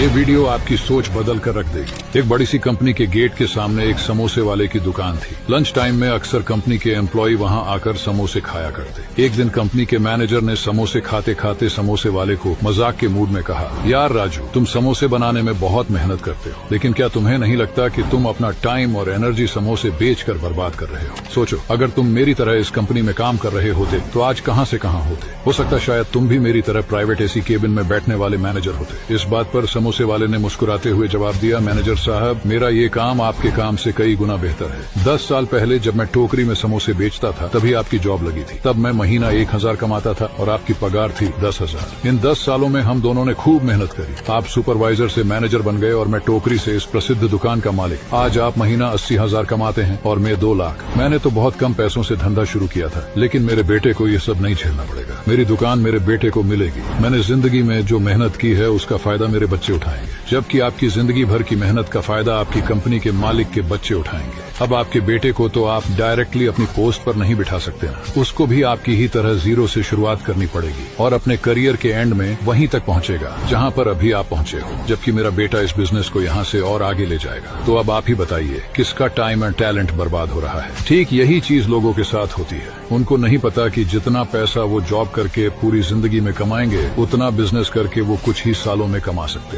ये वीडियो आपकी सोच बदल कर रख देगी। एक बड़ी सी कंपनी के गेट के सामने एक समोसे वाले की दुकान थी। लंच टाइम में अक्सर कंपनी के एम्प्लॉय वहां आकर समोसे खाया करते। एक दिन कंपनी के मैनेजर ने समोसे खाते खाते समोसे वाले को मजाक के मूड में कहा, यार राजू, तुम समोसे बनाने में बहुत मेहनत करते हो, लेकिन क्या तुम्हें नहीं लगता कि तुम अपना टाइम और एनर्जी समोसे बेचकर बर्बाद कर रहे हो? सोचो, अगर तुम मेरी तरह इस कंपनी में काम कर रहे होते तो आज कहां से कहां होते। हो सकता शायद तुम भी मेरी तरह प्राइवेट एसी केबिन में बैठने वाले मैनेजर होते। इस बात पर समोसे वाले ने मुस्कुराते हुए जवाब दिया, मैनेजर साहब, मेरा ये काम आपके काम से कई गुना बेहतर है। 10 साल पहले जब मैं टोकरी में समोसे बेचता था तभी आपकी जॉब लगी थी। तब मैं महीना 1000 कमाता था और आपकी पगार थी 10,000। इन 10 सालों में हम दोनों ने खूब मेहनत करी। आप सुपरवाइजर से मैनेजर बन गए और मैं टोकरी से इस प्रसिद्ध दुकान का मालिक। आज आप महीना 80,000 कमाते हैं और मैं 2 लाख। मैंने तो बहुत कम पैसों से धंधा शुरू किया था, लेकिन मेरे बेटे को ये सब नहीं झेलना पड़ेगा। मेरी दुकान मेरे बेटे को मिलेगी। मैंने जिंदगी में जो मेहनत की है उसका फायदा मेरे बच्चे उठाएंगे, जबकि आपकी जिंदगी भर की मेहनत का फायदा आपकी कंपनी के मालिक के बच्चे उठाएंगे। अब आपके बेटे को तो आप डायरेक्टली अपनी पोस्ट पर नहीं बिठा सकते ना, उसको भी आपकी ही तरह जीरो से शुरुआत करनी पड़ेगी और अपने करियर के एंड में वहीं तक पहुंचेगा जहां पर अभी आप पहुंचे हो, जबकि मेरा बेटा इस बिजनेस को यहां से और आगे ले जाएगा। तो अब आप ही बताइए, किसका टाइम एंड टैलेंट बर्बाद हो रहा है? ठीक यही चीज लोगों के साथ होती है। उनको नहीं पता कि जितना पैसा वो जॉब करके पूरी जिंदगी में कमाएंगे, उतना बिजनेस करके वो कुछ ही सालों में कमा सकते हैं।